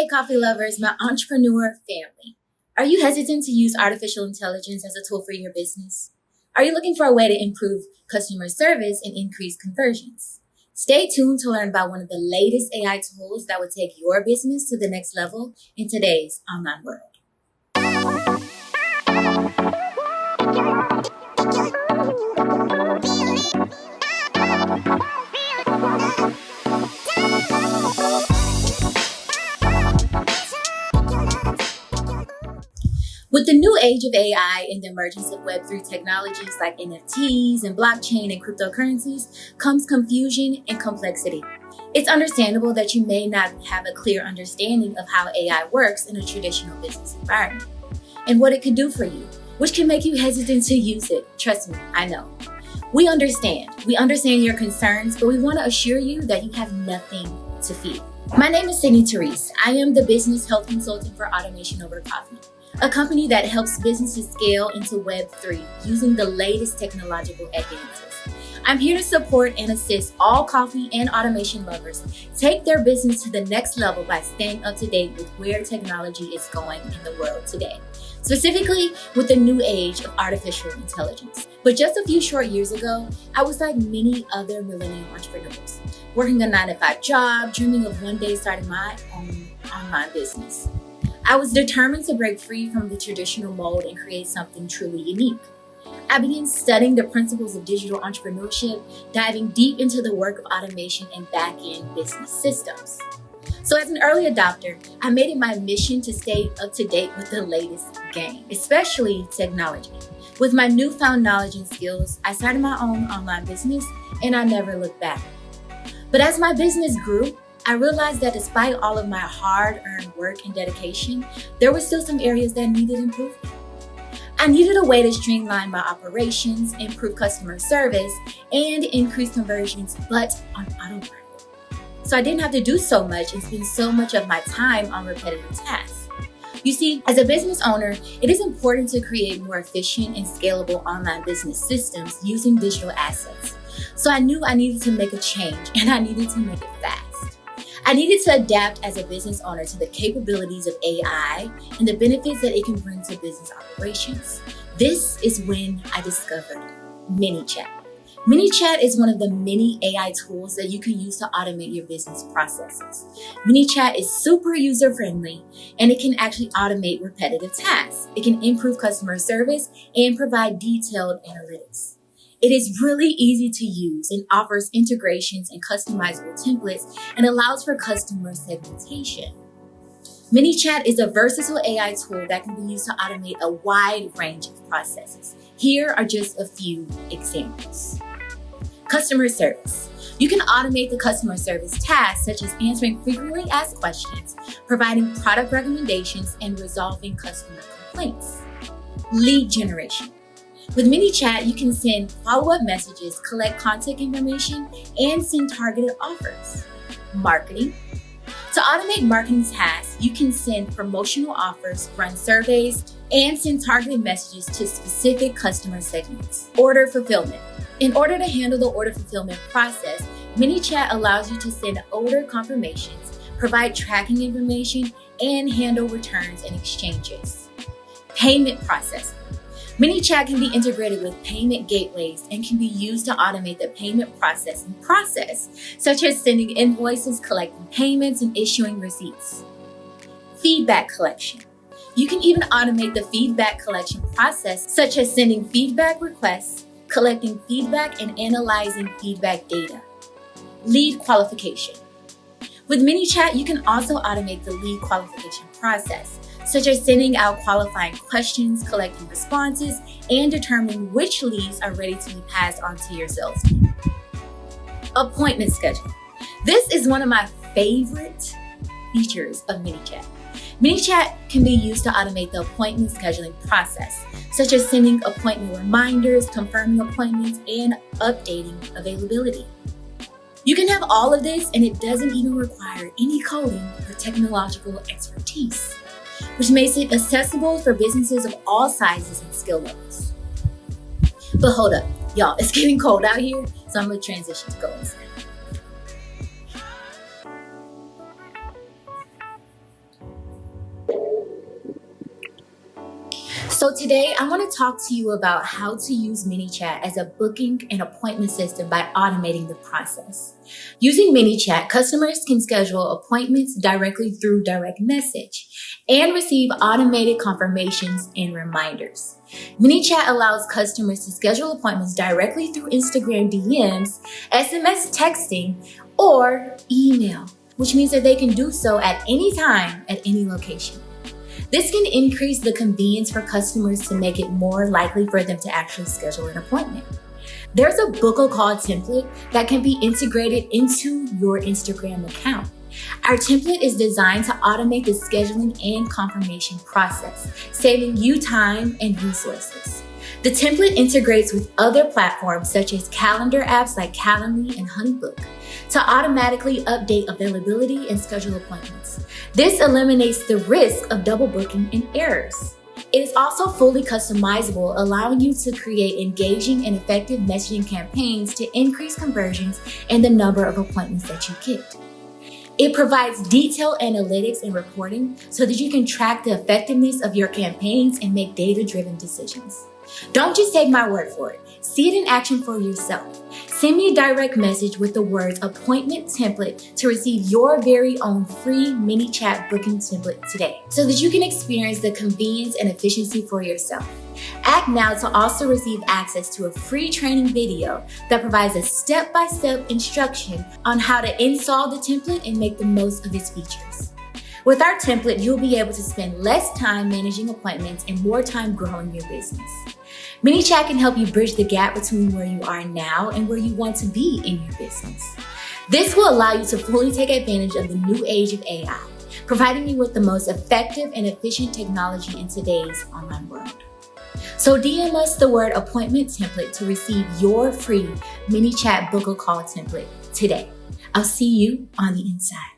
Hey, coffee lovers, my entrepreneur family. Are you hesitant to use artificial intelligence as a tool for your business? Are you looking for a way to improve customer service and increase conversions? Stay tuned to learn about one of the latest AI tools that will take your business to the next level in today's online world. With the new age of AI and the emergence of Web3 technologies like NFTs and blockchain and cryptocurrencies comes confusion and complexity. It's understandable that you may not have a clear understanding of how AI works in a traditional business environment and what it could do for you, which can make you hesitant to use it. Trust me, I know. We understand your concerns, but we want to assure you that you have nothing to fear. My name is Cydney Terese. I am the business health consultant for Automation Over Coffee, a company that helps businesses scale into Web3 using the latest technological advances. I'm here to support and assist all coffee and automation lovers take their business to the next level by staying up to date with where technology is going in the world today, specifically with the new age of artificial intelligence. But just a few short years ago, I was like many other millennial entrepreneurs, working a 9-to-5 job, dreaming of one day starting my own online business. I was determined to break free from the traditional mold and create something truly unique. I began studying the principles of digital entrepreneurship, diving deep into the work of automation and back-end business systems. So as an early adopter, I made it my mission to stay up to date with the latest game, especially technology. With my newfound knowledge and skills, I started my own online business and I never looked back. But as my business grew, I realized that despite all of my hard-earned work and dedication, there were still some areas that needed improvement. I needed a way to streamline my operations, improve customer service, and increase conversions, but on autopilot. So I didn't have to do so much and spend so much of my time on repetitive tasks. You see, as a business owner, it is important to create more efficient and scalable online business systems using digital assets. So I knew I needed to make a change, and I needed to make it fast. I needed to adapt as a business owner to the capabilities of AI and the benefits that it can bring to business operations. This is when I discovered ManyChat. ManyChat is one of the many AI tools that you can use to automate your business processes. ManyChat is super user-friendly, and it can actually automate repetitive tasks. It can improve customer service and provide detailed analytics. It is really easy to use and offers integrations and customizable templates and allows for customer segmentation. ManyChat is a versatile AI tool that can be used to automate a wide range of processes. Here are just a few examples. Customer service. You can automate the customer service tasks such as answering frequently asked questions, providing product recommendations, and resolving customer complaints. Lead generation. With ManyChat, you can send follow-up messages, collect contact information, and send targeted offers. Marketing. To automate marketing tasks, you can send promotional offers, run surveys, and send targeted messages to specific customer segments. Order fulfillment. In order to handle the order fulfillment process, ManyChat allows you to send order confirmations, provide tracking information, and handle returns and exchanges. Payment processing. ManyChat can be integrated with payment gateways and can be used to automate the payment processing process, such as sending invoices, collecting payments, and issuing receipts. Feedback collection. You can even automate the feedback collection process, such as sending feedback requests, collecting feedback, and analyzing feedback data. Lead qualification. With ManyChat, you can also automate the lead qualification process, such as sending out qualifying questions, collecting responses, and determining which leads are ready to be passed on to your sales team. Appointment schedule. This is one of my favorite features of ManyChat. ManyChat can be used to automate the appointment scheduling process, such as sending appointment reminders, confirming appointments, and updating availability. You can have all of this, and it doesn't even require any coding or technological expertise, which makes it accessible for businesses of all sizes and skill levels. But hold up, y'all, it's getting cold out here, so I'm gonna transition to go inside. So today I want to talk to you about how to use ManyChat as a booking and appointment system by automating the process. Using ManyChat, customers can schedule appointments directly through direct message and receive automated confirmations and reminders. ManyChat allows customers to schedule appointments directly through Instagram DMs, SMS texting, or email, which means that they can do so at any time, at any location. This can increase the convenience for customers to make it more likely for them to actually schedule an appointment. There's a book a call template that can be integrated into your Instagram account. Our template is designed to automate the scheduling and confirmation process, saving you time and resources. The template integrates with other platforms such as calendar apps like Calendly and Honeybook to automatically update availability and schedule appointments. This eliminates the risk of double booking and errors. It is also fully customizable, allowing you to create engaging and effective messaging campaigns to increase conversions and the number of appointments that you get. It provides detailed analytics and reporting so that you can track the effectiveness of your campaigns and make data-driven decisions. Don't just take my word for it. See it in action for yourself. Send me a direct message with the words appointment template to receive your very own free ManyChat booking template today so that you can experience the convenience and efficiency for yourself. Act now to also receive access to a free training video that provides a step-by-step instruction on how to install the template and make the most of its features. With our template, you'll be able to spend less time managing appointments and more time growing your business. ManyChat can help you bridge the gap between where you are now and where you want to be in your business. This will allow you to fully take advantage of the new age of AI, providing you with the most effective and efficient technology in today's online world. So DM us the word appointment template to receive your free ManyChat book a call template today. I'll see you on the inside.